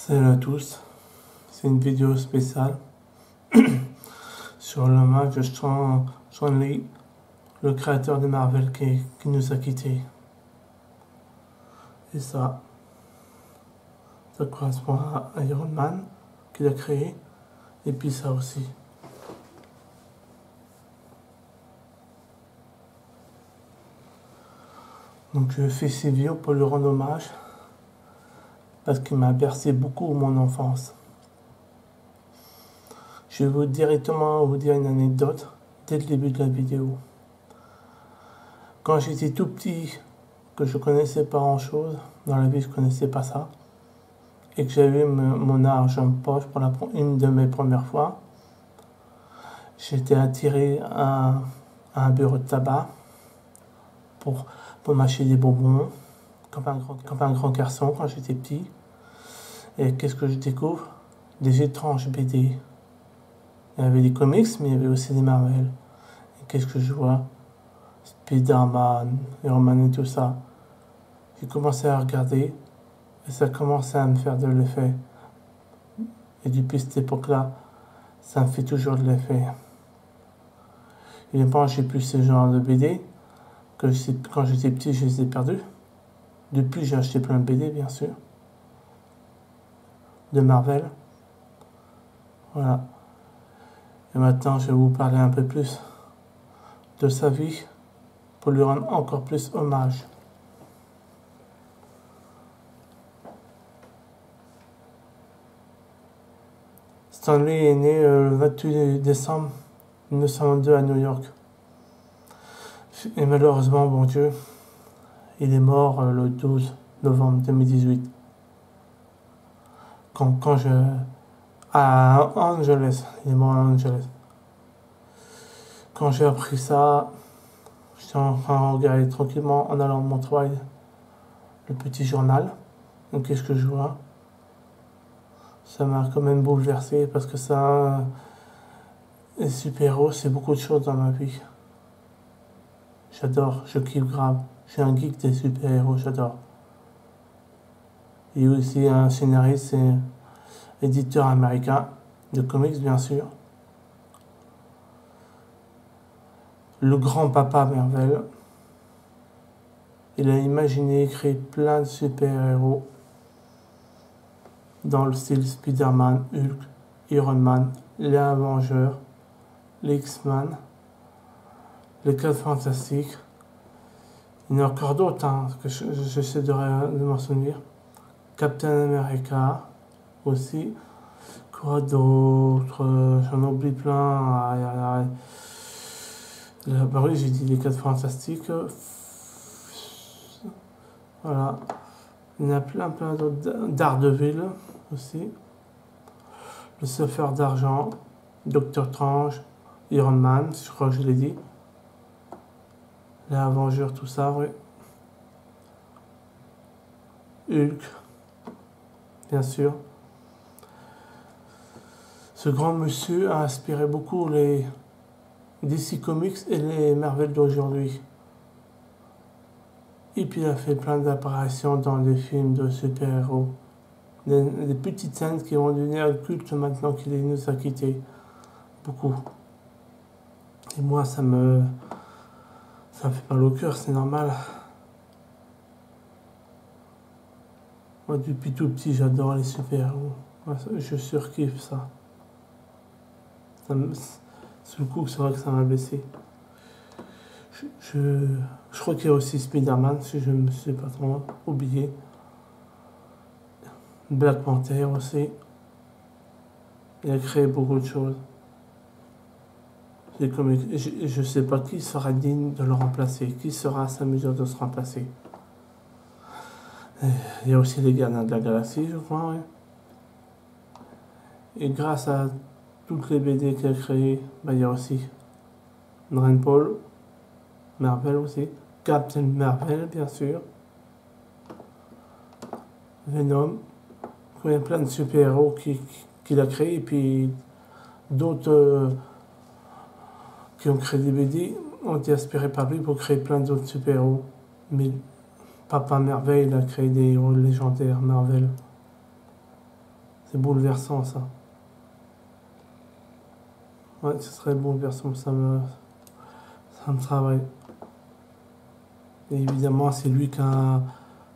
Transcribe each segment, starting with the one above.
Salut à tous, c'est une vidéo spéciale sur l'hommage de Stan Lee, le créateur de Marvel qui nous a quittés. Et ça correspond à Iron Man qu'il a créé, et puis ça aussi. Donc je fais ces vidéos pour lui rendre hommage, parce qu'il m'a bercé beaucoup mon enfance. Je vais vous dire une anecdote dès le début de la vidéo. Quand j'étais tout petit, que je connaissais pas grand chose, dans la vie je connaissais pas ça, et que j'avais mon argent de poche pour une de mes premières fois, j'étais attiré à un bureau de tabac pour m'acheter des bonbons, comme un grand garçon quand j'étais petit. Et qu'est-ce que je découvre? Des étranges BD. Il y avait des comics, mais il y avait aussi des Marvel. Et qu'est-ce que je vois? Spider-Man, Iron Man et tout ça. J'ai commencé à regarder et ça commençait à me faire de l'effet. Et depuis cette époque-là, ça me fait toujours de l'effet. Évidemment, j'ai plus ce genre de BD, que quand j'étais petit, je les ai perdus. Depuis, j'ai acheté plein de BD, bien sûr, de Marvel. Voilà. Et maintenant, je vais vous parler un peu plus de sa vie pour lui rendre encore plus hommage. Stan Lee est né le 28 décembre 1922 à New York. Et malheureusement, bon Dieu, il est mort le 12 novembre 2018. À Angeles, il est mort à Angeles. Quand j'ai appris ça, j'étais en train de regarder tranquillement en allant à mon travail le petit journal. Donc qu'est-ce que je vois? Ça m'a quand même bouleversé parce que ça, les super-héros, c'est beaucoup de choses dans ma vie. J'adore, je kiffe grave. Je suis un geek des super-héros, j'adore. Il y a aussi un scénariste et éditeur américain de comics, bien sûr. Le grand papa Marvel. Il a imaginé et créé plein de super-héros dans le style Spider-Man, Hulk, Iron Man, les Avengers, les X-Men, les 4 Fantastiques. Il y en a encore d'autres que j'essaie de m'en souvenir. Captain America aussi. Quoi d'autre? J'en oublie plein. Bah oui, j'ai dit les 4 Fantastiques. Voilà. Il y en a plein d'autres. Daredevil aussi. Le Surfeur d'Argent. Docteur Strange. Iron Man, je crois que je l'ai dit. Les Avengers, tout ça, oui. Hulk, bien sûr. Ce grand monsieur a inspiré beaucoup les DC Comics et les Marvel d'aujourd'hui. Et puis il a fait plein d'apparitions dans des films de super-héros. Des petites scènes qui vont devenir cultes maintenant qu'il nous a quittés. Beaucoup. Et moi, ça me fait mal au cœur, c'est normal. Moi, depuis tout petit, j'adore les super-héros. Je surkiffe ça. Sous le coup, c'est vrai que ça m'a blessé. Je crois qu'il y a aussi Spider-Man, si je ne me suis pas trop oublié. Black Panther aussi. Il a créé beaucoup de choses. Je ne sais pas qui sera digne de le remplacer, qui sera à sa mesure de se remplacer. Il y a aussi les Gardiens de la Galaxie, je crois, oui. Et grâce à toutes les BD qu'il a créées, il y a aussi Dragon Ball, Marvel aussi, Captain Marvel, bien sûr, Venom. Il y a plein de super-héros qu'il a créés, et puis d'autres qui ont créé des BD ont été inspirés par lui pour créer plein d'autres super-héros. Mais Papa Marvel a créé des héros légendaires Marvel. C'est bouleversant ça. Ouais, ce serait bouleversant, ça me travaille. Et évidemment, c'est lui qui a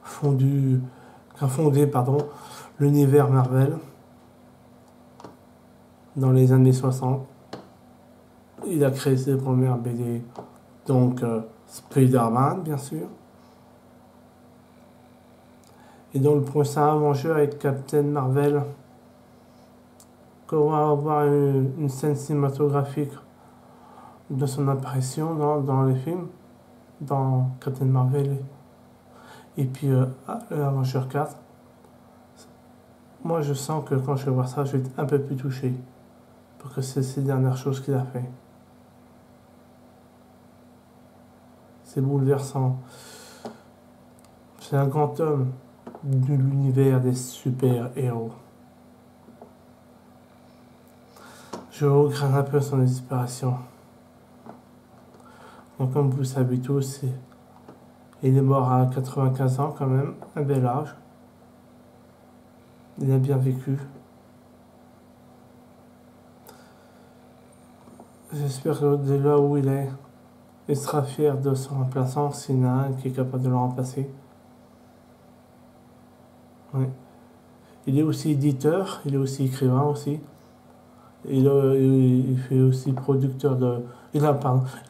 fondé, pardon, l'univers Marvel dans les années 60. Il a créé ses premières BD, donc Spider-Man, bien sûr. Et dans le prochain Avenger avec Captain Marvel, qu'on va avoir une scène cinématographique de son apparition dans les films, dans Captain Marvel et puis Avenger 4. Moi, je sens que quand je vais voir ça, je vais être un peu plus touché. Parce que c'est ces dernières choses qu'il a fait. C'est bouleversant. C'est un grand homme de l'univers des super-héros. Je regrette un peu son disparition. Donc, comme vous le savez tous, il est mort à 95 ans quand même, un bel âge. Il a bien vécu. J'espère que de là où il sera fier de son remplaçant, s'il y en a un qui est capable de le remplacer. Oui. Il est aussi éditeur, il est aussi écrivain aussi. Il fait aussi producteur de. Il a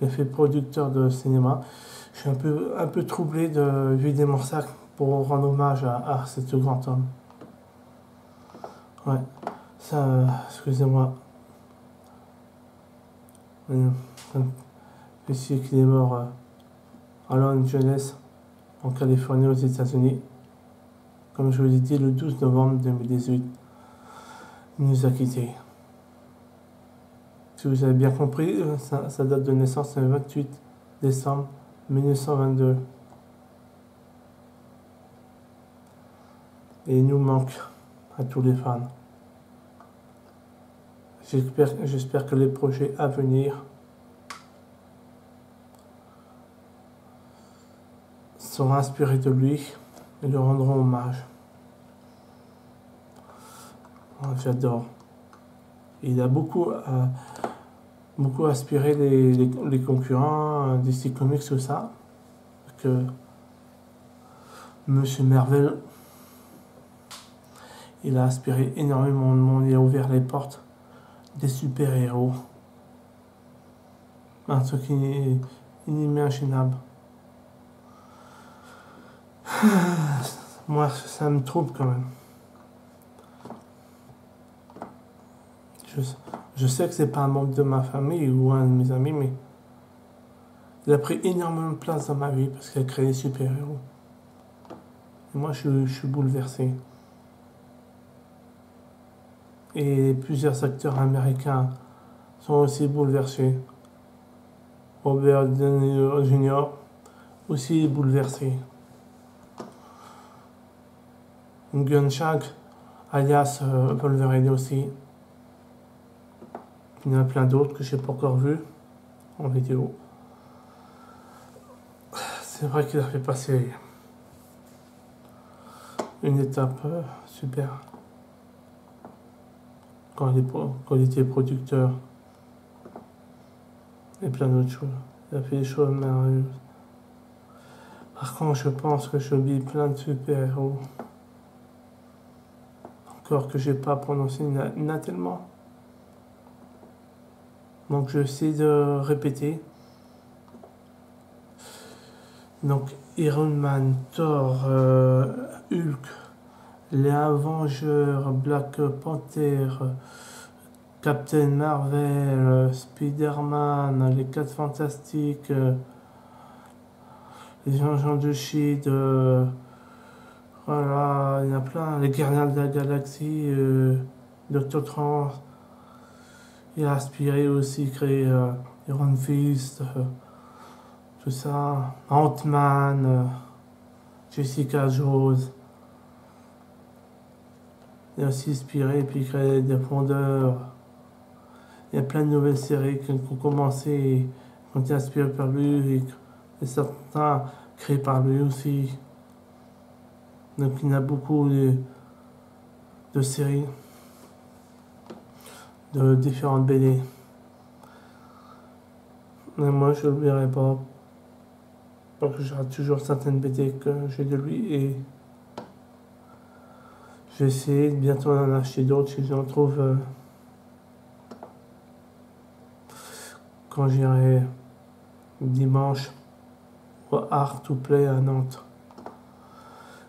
fait producteur de cinéma. Je suis un peu troublé de vider mon sac pour rendre hommage à ce grand homme. Ouais, ça, excusez-moi. Ici qu'il est mort à Los Angeles, en Californie, aux États-Unis. Comme je vous l'ai dit, le 12 novembre 2018, il nous a quittés. Si vous avez bien compris, sa date de naissance est le 28 décembre 1922. Et il nous manque à tous les fans. J'espère que les projets à venir seront inspirés de lui et lui rendront hommage. Oh, j'adore. Il a beaucoup inspiré les concurrents DC Comics, tout ça. Que Monsieur Marvel, il a inspiré énormément de monde. Il a ouvert les portes des super-héros. Un truc inimaginable. Moi, ça me trouble quand même. Je sais que c'est pas un membre de ma famille ou un de mes amis, mais il a pris énormément de place dans ma vie parce qu'il a créé des super-héros. Et moi, je suis bouleversé. Et plusieurs acteurs américains sont aussi bouleversés. Robert Downey Jr. aussi bouleversé. Gunshag, alias Wolverine aussi. Il y en a plein d'autres que je n'ai pas encore vus en vidéo. C'est vrai qu'il a fait passer une étape super. Quand il était producteur. Et plein d'autres choses. Il a fait des choses merveilleuses. Par contre, je pense que j'oublie plein de super-héros. Encore que j'ai pas prononcé tellement. Donc je vais essayer de répéter. Donc Iron Man, Thor, Hulk, les Avengers, Black Panther, Captain Marvel, Spider-Man, les 4 Fantastiques, les Agents de Shield, voilà, il y en a plein, les Gardiens de la Galaxie, Doctor Strange. Il a aspiré aussi, créé Iron Fist, tout ça, Ant-Man, Jessica Jones. Il a aussi inspiré et puis créé des fondeurs. Il y a plein de nouvelles séries qui ont commencé, qui ont été inspirées par lui et certains créés par lui aussi. Donc il y a beaucoup de séries. de différentes BD. Mais moi, je l'oublierai pas. Parce que j'aurai toujours certaines BD que j'ai de lui et je vais essayer bientôt d'en acheter d'autres si j'en trouve quand j'irai dimanche au Art to Play à Nantes.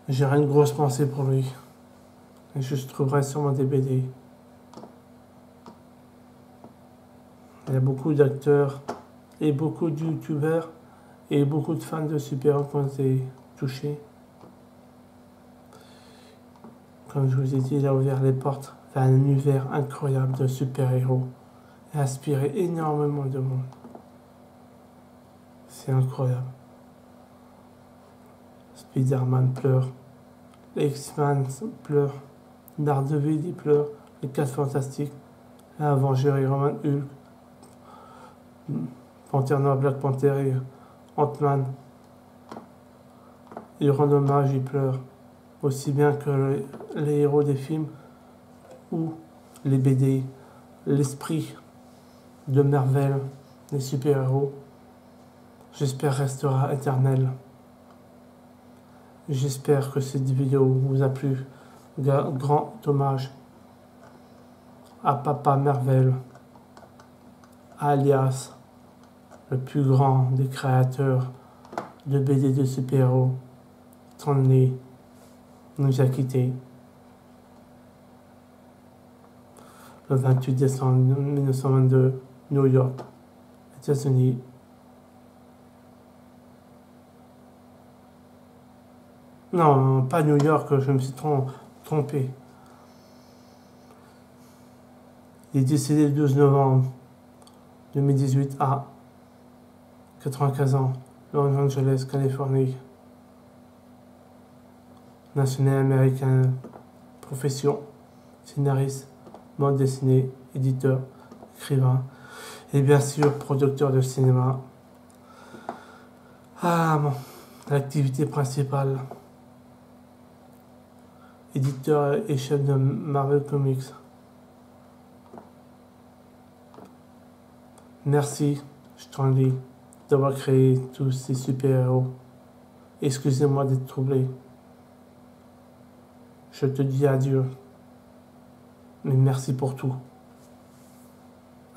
J'aurai une grosse pensée pour lui. Et je trouverai sûrement des BD. Il y a beaucoup d'acteurs et beaucoup de youtubeurs et beaucoup de fans de super-héros qui ont été touchés. Comme je vous ai dit, il a ouvert les portes vers un univers incroyable de super-héros et a inspiré énormément de monde. C'est incroyable. Spider-Man pleure, X-Men pleure, Daredevil il pleure, les 4 Fantastiques, l'Avenger et Roman Hulk, Panthère Noire, Black Panther et Ant-Man. Ils rendent hommage, ils pleurent, aussi bien que les héros des films ou les BD, l'esprit de Marvel, les super-héros, j'espère restera éternel. J'espère que cette vidéo vous a plu. Grand hommage à Papa Marvel, alias le plus grand des créateurs de BD de super-héros. Stan Lee nous a quittés le 28 décembre 1922, New York, États-Unis. Non, pas New York, je me suis trompé. Il est décédé le 12 novembre 2018 à 95 ans, Los Angeles, Californie. National américain, profession, scénariste, bande dessinée, éditeur, écrivain et bien sûr producteur de cinéma. Ah bon, l'activité principale, éditeur et chef de Marvel Comics. Merci, Stan Lee, d'avoir créé tous ces super-héros. Excusez-moi d'être troublé. Je te dis adieu. Mais merci pour tout.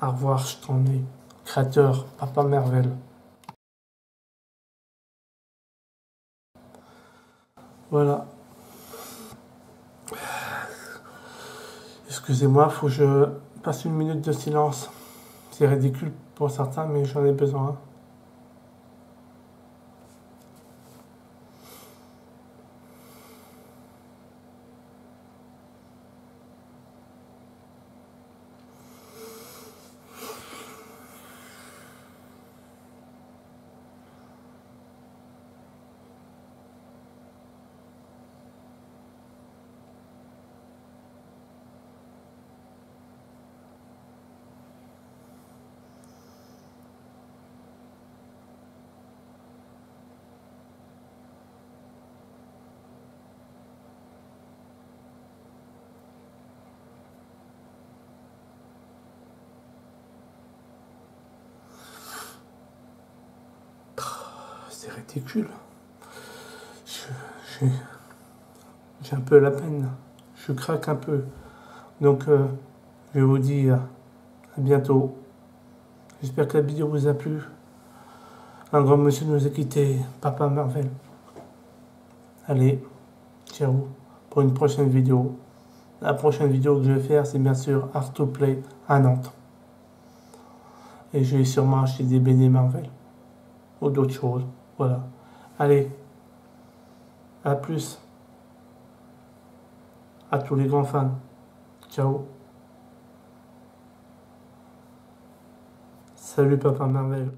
Au revoir, Stan Lee, créateur, Papa Marvel. Voilà. Excusez-moi, faut que je passe une minute de silence. C'est ridicule pour certains, mais j'en ai besoin. C'est ridicule. J'ai un peu la peine. Je craque un peu. Donc, je vais vous dire à bientôt. J'espère que la vidéo vous a plu. Un grand monsieur nous a quittés, Papa Marvel. Allez, ciao pour une prochaine vidéo. La prochaine vidéo que je vais faire, c'est bien sûr Art to Play à Nantes. Et je vais sûrement acheter des BD Marvel. Ou d'autres choses. Voilà. Allez, à plus. À tous les grands fans. Ciao. Salut Papa Marvel.